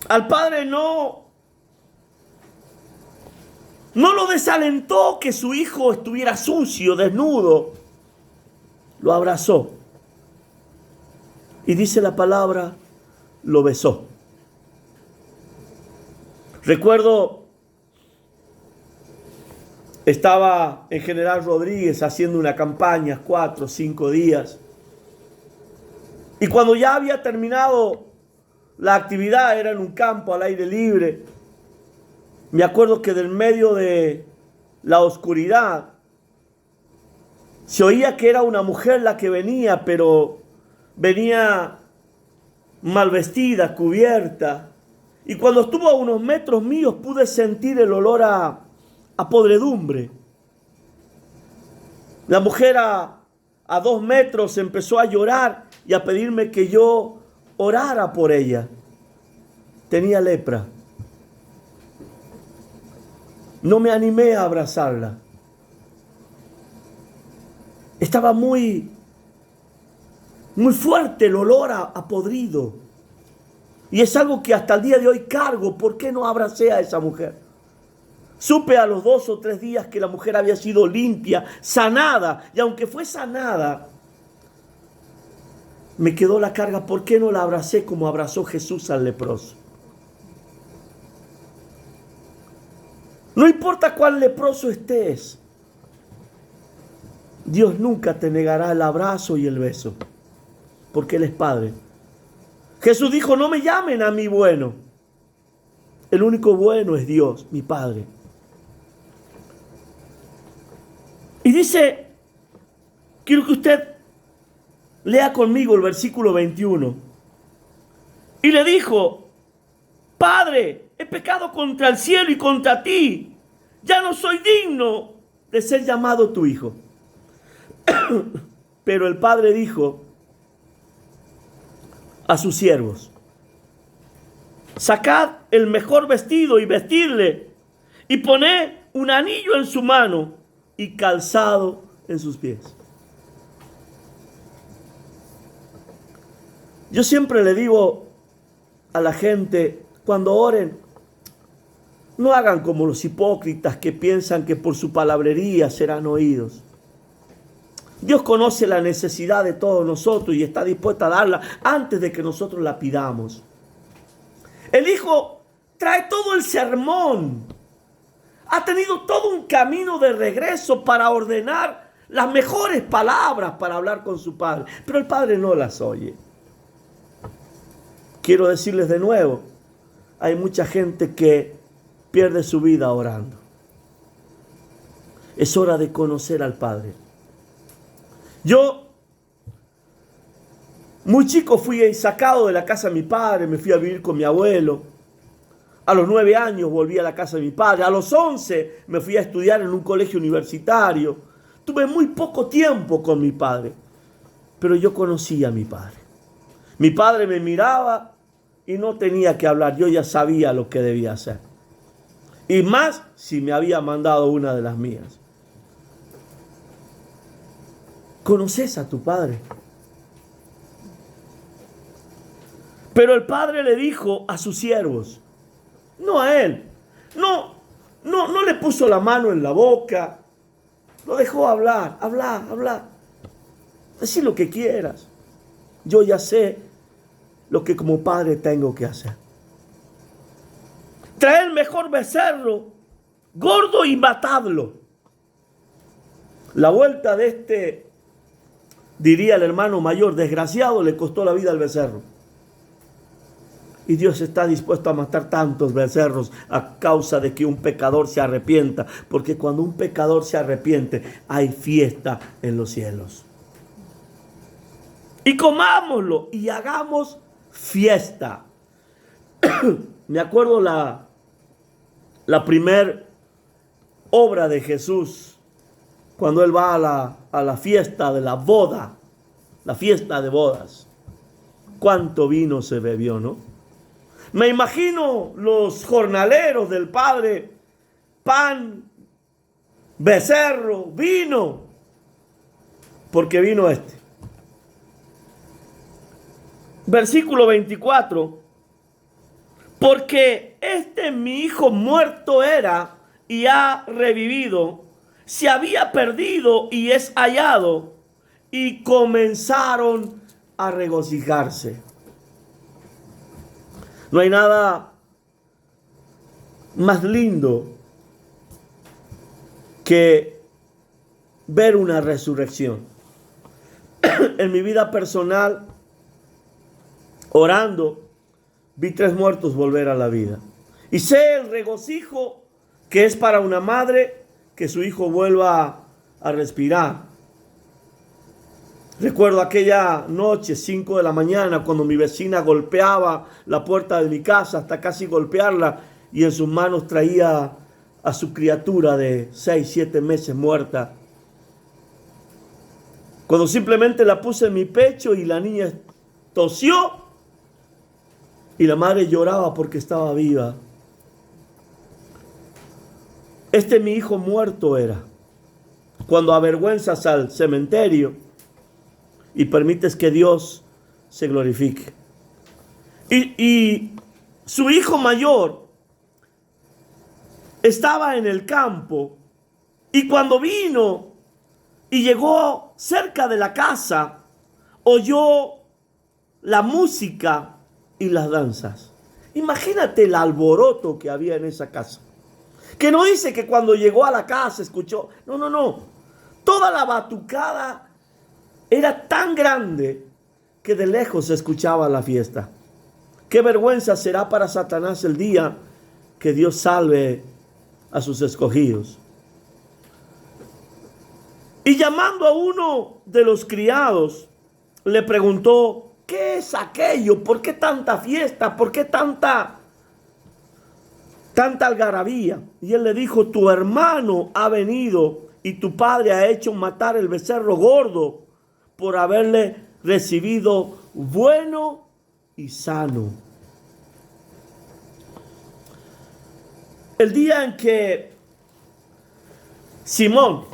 Al padre no lo desalentó que su hijo estuviera sucio, desnudo. Lo abrazó. Y dice la palabra, lo besó. Recuerdo, estaba en General Rodríguez haciendo una campaña, 4 o 5 días. Y cuando ya había terminado la actividad, era en un campo al aire libre. Me acuerdo que del medio de la oscuridad se oía que era una mujer la que venía, pero venía mal vestida, cubierta. Y cuando estuvo a unos metros míos pude sentir el olor a podredumbre. La mujer a 2 metros empezó a llorar y a pedirme que yo orara por ella. Tenía lepra. No me animé a abrazarla. Estaba muy fuerte el olor a podrido. Y es algo que hasta el día de hoy cargo. ¿Por qué no abracé a esa mujer? Supe a los 2 o 3 días que la mujer había sido limpia, sanada. Y aunque fue sanada, me quedó la carga. ¿Por qué no la abracé como abrazó Jesús al leproso? No importa cuán leproso estés, Dios nunca te negará el abrazo y el beso, porque Él es Padre. Jesús dijo: no me llamen a mí bueno. El único bueno es Dios, mi Padre. Y dice, quiero que usted lea conmigo el versículo 21. Y le dijo: Padre, he pecado contra el cielo y contra ti. Ya no soy digno de ser llamado tu hijo. Pero el padre dijo a sus siervos: sacad el mejor vestido y vestidle, y poned un anillo en su mano y calzado en sus pies. Yo siempre le digo a la gente, cuando oren, no hagan como los hipócritas que piensan que por su palabrería serán oídos. Dios conoce la necesidad de todos nosotros y está dispuesto a darla antes de que nosotros la pidamos. El hijo trae todo el sermón. Ha tenido todo un camino de regreso para ordenar las mejores palabras para hablar con su padre. Pero el padre no las oye. Quiero decirles de nuevo, hay mucha gente que pierde su vida orando. Es hora de conocer al Padre. Yo, muy chico, fui sacado de la casa de mi padre, me fui a vivir con mi abuelo. A los 9 años volví a la casa de mi padre. A los 11 me fui a estudiar en un colegio universitario. Tuve muy poco tiempo con mi padre, pero yo conocí a mi padre. Mi padre me miraba y no tenía que hablar, yo ya sabía lo que debía hacer. Y más si me había mandado una de las mías. ¿Conoces a tu padre? Pero el padre le dijo a sus siervos, no a él, no le puso la mano en la boca, lo dejó hablar. Decí lo que quieras. Yo ya sé lo que como padre tengo que hacer. Trae el mejor becerro, gordo, y matadlo. La vuelta de este, diría el hermano mayor, desgraciado, le costó la vida al becerro. Y Dios está dispuesto a matar tantos becerros a causa de que un pecador se arrepienta. Porque cuando un pecador se arrepiente, hay fiesta en los cielos. Y comámoslo y hagamos fiesta. Me acuerdo la primer obra de Jesús, cuando Él va a la fiesta de la boda, la fiesta de bodas. Cuánto vino se bebió, ¿no? Me imagino los jornaleros del Padre, pan, becerro, vino, porque vino este. Versículo 24, porque mi hijo muerto era y ha revivido, se había perdido y es hallado, y comenzaron a regocijarse. No hay nada más lindo que ver una resurrección. En mi vida personal, orando, vi 3 muertos volver a la vida. Y sé el regocijo que es para una madre que su hijo vuelva a respirar. Recuerdo aquella noche, 5 de la mañana, cuando mi vecina golpeaba la puerta de mi casa hasta casi golpearla, y en sus manos traía a su criatura de 6, 7 meses muerta. Cuando simplemente la puse en mi pecho y la niña tosió y la madre lloraba porque estaba viva. Mi hijo muerto era. Cuando avergüenzas al cementerio y permites que Dios se glorifique. Y su hijo mayor estaba en el campo, y cuando vino y llegó cerca de la casa, oyó la música y las danzas. Imagínate el alboroto que había en esa casa. Que no dice que cuando llegó a la casa escuchó. No. Toda la batucada era tan grande que de lejos se escuchaba la fiesta. Qué vergüenza será para Satanás el día que Dios salve a sus escogidos. Y llamando a uno de los criados, le preguntó, ¿qué es aquello? ¿Por qué tanta fiesta? ¿Por qué tanta algarabía? Y él le dijo, tu hermano ha venido y tu padre ha hecho matar el becerro gordo por haberle recibido bueno y sano. El día en que Simón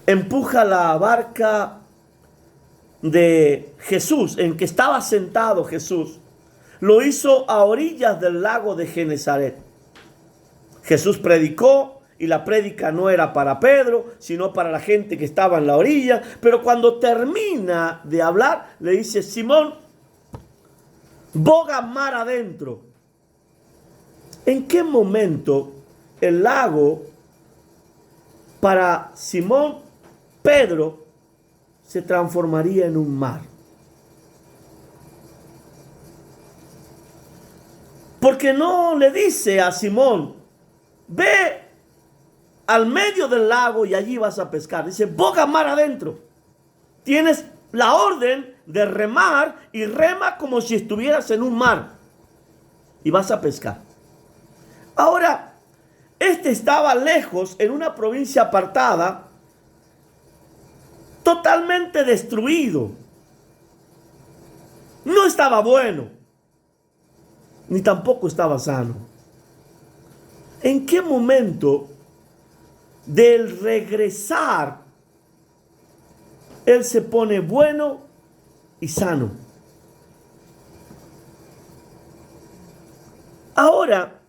empuja la barca de Jesús, en que estaba sentado Jesús, lo hizo a orillas del lago de Genesaret. Jesús predicó, y la prédica no era para Pedro, sino para la gente que estaba en la orilla. Pero cuando termina de hablar, le dice, Simón, boga mar adentro. ¿En qué momento el lago para Simón Pedro se transformaría en un mar? Porque no le dice a Simón, ve al medio del lago y allí vas a pescar. Dice, boga mar adentro. Tienes la orden de remar y rema como si estuvieras en un mar y vas a pescar. Ahora, estaba lejos, en una provincia apartada, totalmente destruido. No estaba bueno, ni tampoco estaba sano. ¿En qué momento del regresar él se pone bueno y sano? Ahora,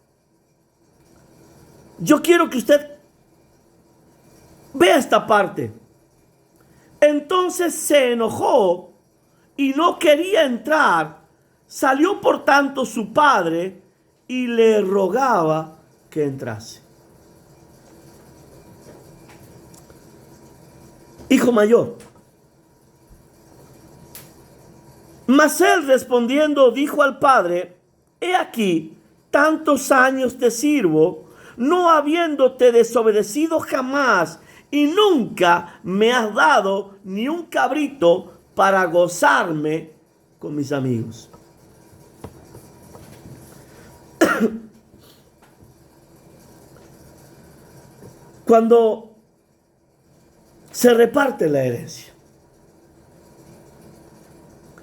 yo quiero que usted vea esta parte. Entonces se enojó y no quería entrar. Salió por tanto su padre y le rogaba que entrase. Hijo mayor. Mas él respondiendo dijo al padre: he aquí, tantos años te sirvo, no habiéndote desobedecido jamás, y nunca me has dado ni un cabrito para gozarme con mis amigos. Cuando se reparte la herencia,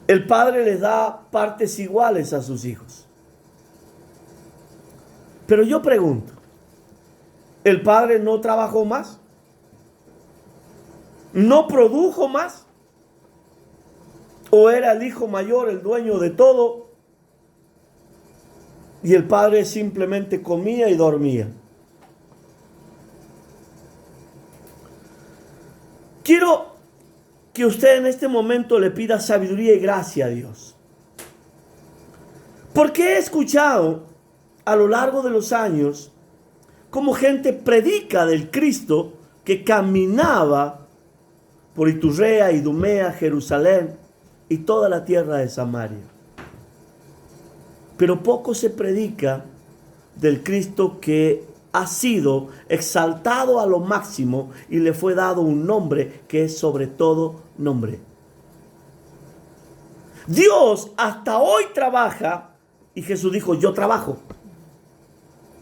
el padre les da partes iguales a sus hijos. Pero yo pregunto, ¿el padre no trabajó más? ¿No produjo más? ¿O era el hijo mayor el dueño de todo y el padre simplemente comía y dormía? Quiero que usted en este momento le pida sabiduría y gracia a Dios. Porque he escuchado a lo largo de los años cómo gente predica del Cristo que caminaba por Iturrea, Idumea, Jerusalén y toda la tierra de Samaria. Pero poco se predica del Cristo que ha sido exaltado a lo máximo y le fue dado un nombre que es sobre todo nombre. Dios hasta hoy trabaja y Jesús dijo: yo trabajo.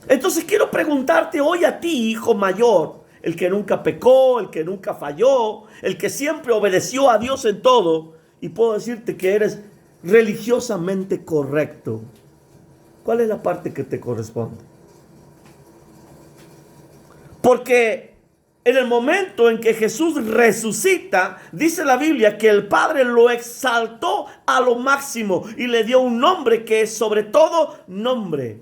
Entonces quiero preguntarte hoy a ti, hijo mayor, el que nunca pecó, el que nunca falló, el que siempre obedeció a Dios en todo, y puedo decirte que eres religiosamente correcto. ¿Cuál es la parte que te corresponde? Porque en el momento en que Jesús resucita, dice la Biblia que el Padre lo exaltó a lo máximo y le dio un nombre que es sobre todo nombre.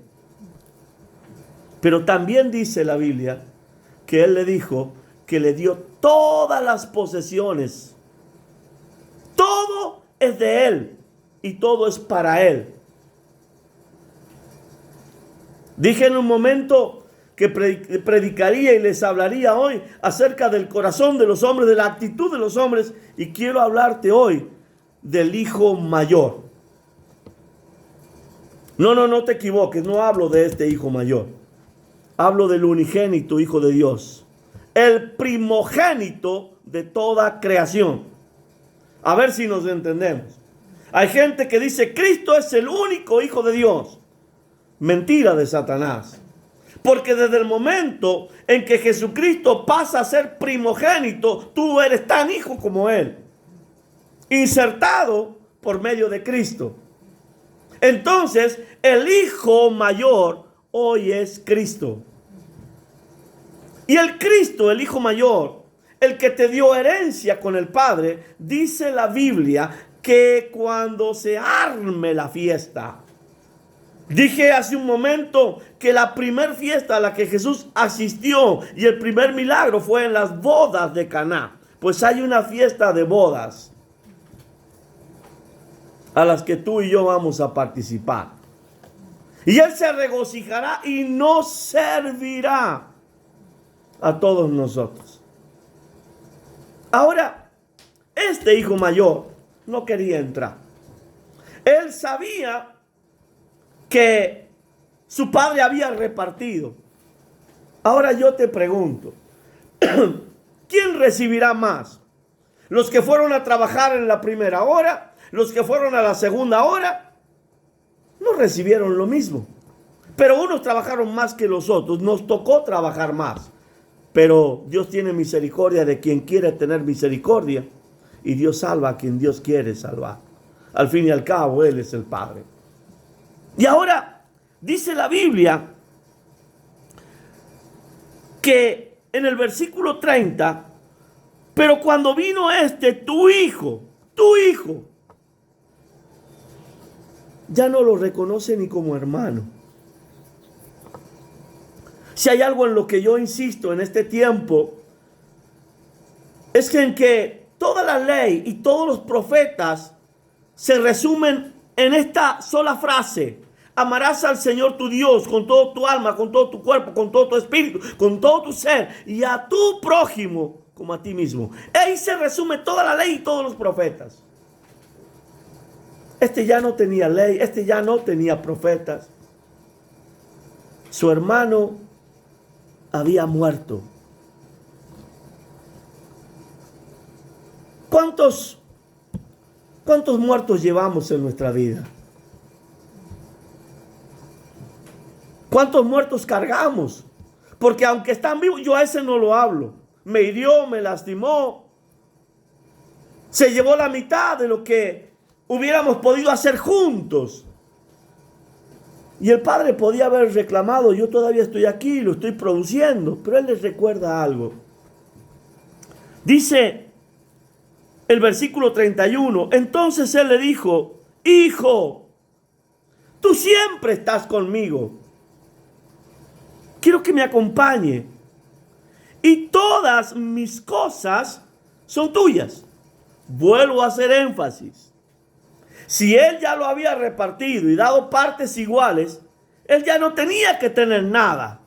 Pero también dice la Biblia que Él le dijo que le dio todas las posesiones. Todo es de Él y todo es para Él. Dije en un momento que predicaría y les hablaría hoy acerca del corazón de los hombres, de la actitud de los hombres, y quiero hablarte hoy del hijo mayor. No te equivoques, no hablo de este hijo mayor. Hablo del unigénito Hijo de Dios, el primogénito de toda creación. A ver si nos entendemos. Hay gente que dice: Cristo es el único Hijo de Dios. Mentira de Satanás. Porque desde el momento en que Jesucristo pasa a ser primogénito, tú eres tan hijo como Él, insertado por medio de Cristo. Entonces, el hijo mayor hoy es Cristo. Y el Cristo, el hijo mayor, el que te dio herencia con el Padre, dice la Biblia que cuando se arme la fiesta. Dije hace un momento que la primer fiesta a la que Jesús asistió y el primer milagro fue en las bodas de Caná. Pues hay una fiesta de bodas a las que tú y yo vamos a participar. Y Él se regocijará y nos servirá a todos nosotros. Ahora, este hijo mayor no quería entrar. Él sabía que su padre había repartido. Ahora yo te pregunto, ¿quién recibirá más? ¿Los que fueron a trabajar en la primera hora? ¿Los que fueron a la segunda hora? No recibieron lo mismo. Pero unos trabajaron más que los otros. Nos tocó trabajar más. Pero Dios tiene misericordia de quien quiere tener misericordia. Y Dios salva a quien Dios quiere salvar. Al fin y al cabo, Él es el Padre. Y ahora dice la Biblia que en el versículo 30, pero cuando vino tu hijo, ya no lo reconoce ni como hermano. Si hay algo en lo que yo insisto en este tiempo, es que en que toda la ley y todos los profetas se resumen en esta sola frase: amarás al Señor tu Dios con todo tu alma, con todo tu cuerpo, con todo tu espíritu, con todo tu ser, y a tu prójimo como a ti mismo. Ahí se resume toda la ley y todos los profetas. Este ya no tenía ley, este ya no tenía profetas. Su hermano había muerto. ¿Cuántos muertos llevamos en nuestra vida? ¿Cuántos muertos cargamos? Porque aunque están vivos, yo a ese no lo hablo. Me hirió, me lastimó. Se llevó la mitad de lo que hubiéramos podido hacer juntos. Y el padre podía haber reclamado: yo todavía estoy aquí, lo estoy produciendo. Pero él les recuerda algo. Dice el versículo 31. Entonces él le dijo: hijo, tú siempre estás conmigo. Quiero que me acompañe. Y todas mis cosas son tuyas. Vuelvo a hacer énfasis. Si él ya lo había repartido y dado partes iguales, él ya no tenía que tener nada.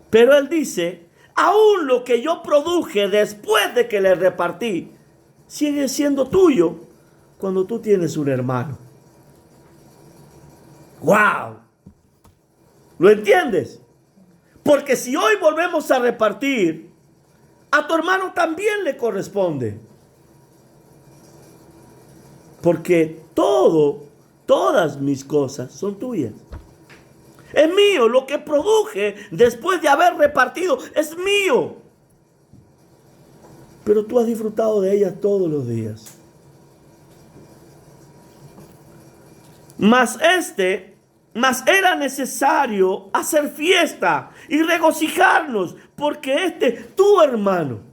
Pero él dice: aún lo que yo produje después de que le repartí, sigue siendo tuyo cuando tú tienes un hermano. ¡Wow! ¿Lo entiendes? Porque si hoy volvemos a repartir, a tu hermano también le corresponde. Porque todas mis cosas son tuyas. Es mío. Lo que produje después de haber repartido es mío. Pero tú has disfrutado de ellas todos los días. Mas era necesario hacer fiesta y regocijarnos, porque tu hermano,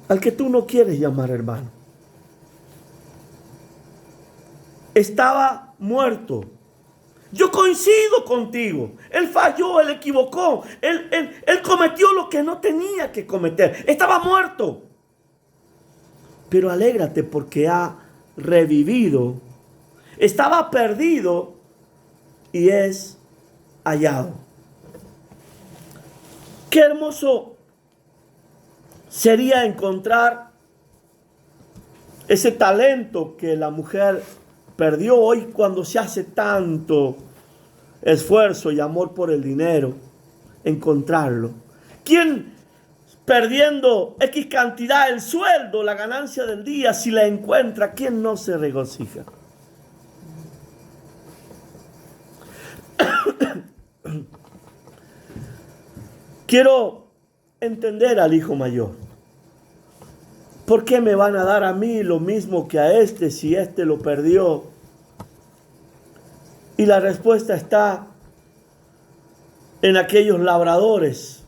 al que tú no quieres llamar hermano, estaba muerto. Yo coincido contigo. Él falló, él equivocó, él cometió lo que no tenía que cometer. Estaba muerto. Pero alégrate porque ha revivido. Estaba perdido y es hallado. Qué hermoso sería encontrar ese talento que la mujer perdió hoy cuando se hace tanto esfuerzo y amor por el dinero, encontrarlo. ¿Quién perdiendo X cantidad, el sueldo, la ganancia del día, si la encuentra, quién no se regocija? Quiero entender al hijo mayor. ¿Por qué me van a dar a mí lo mismo que a este si este lo perdió? Y la respuesta está en aquellos labradores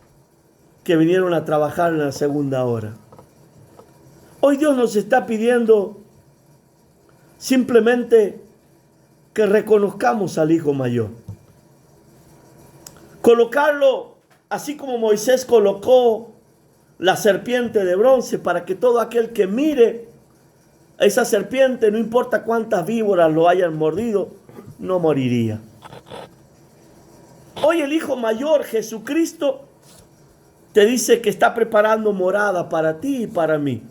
que vinieron a trabajar en la segunda hora. Hoy Dios nos está pidiendo simplemente que reconozcamos al hijo mayor. Colocarlo así como Moisés colocó la serpiente de bronce, para que todo aquel que mire a esa serpiente, no importa cuántas víboras lo hayan mordido, no moriría. Hoy el hijo mayor, Jesucristo, te dice que está preparando morada para ti y para mí.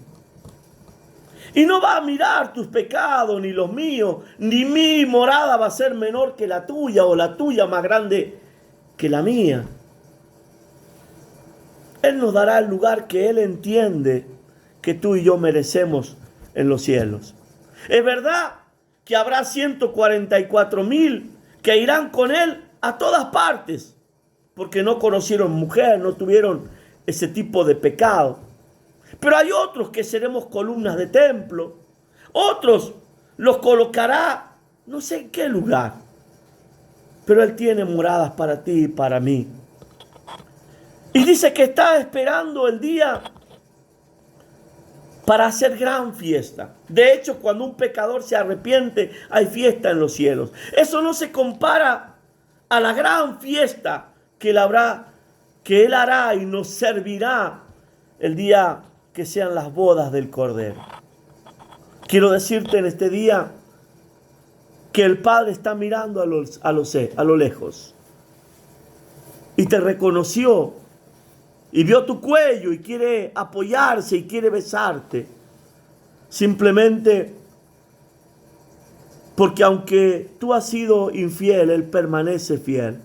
Y no va a mirar tus pecados ni los míos, ni mi morada va a ser menor que la tuya o la tuya más grande que la mía. Él nos dará el lugar que Él entiende que tú y yo merecemos en los cielos. Es verdad que habrá 144,000 que irán con Él a todas partes, porque no conocieron mujer, no tuvieron ese tipo de pecado. Pero hay otros que seremos columnas de templo. Otros los colocará no sé en qué lugar. Pero Él tiene moradas para ti y para mí. Y dice que está esperando el día para hacer gran fiesta. De hecho, cuando un pecador se arrepiente, hay fiesta en los cielos. Eso no se compara a la gran fiesta que Él hará y nos servirá el día que sean las bodas del Cordero. Quiero decirte en este día que el Padre está mirando a lo lejos y te reconoció y vio tu cuello y quiere apoyarse y quiere besarte. Simplemente porque aunque tú has sido infiel, Él permanece fiel.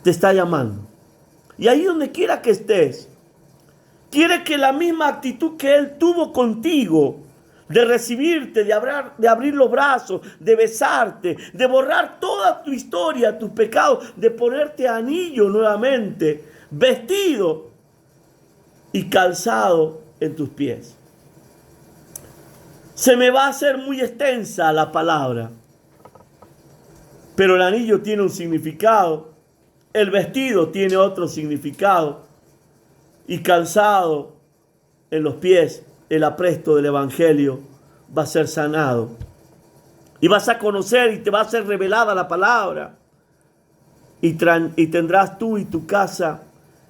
Te está llamando. Y ahí donde quiera que estés, quiere que la misma actitud que Él tuvo contigo, de recibirte, de abrir los brazos, de besarte, de borrar toda tu historia, tus pecados, de ponerte anillo nuevamente, vestido y calzado en tus pies. Se me va a hacer muy extensa la palabra, pero el anillo tiene un significado, el vestido tiene otro significado, y calzado en los pies, el apresto del Evangelio va a ser sanado. Y vas a conocer y te va a ser revelada la palabra. Y tendrás tú y tu casa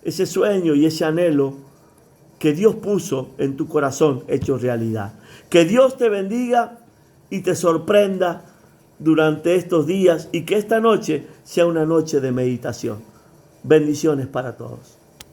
ese sueño y ese anhelo que Dios puso en tu corazón hecho realidad. Que Dios te bendiga y te sorprenda durante estos días y que esta noche sea una noche de meditación. Bendiciones para todos.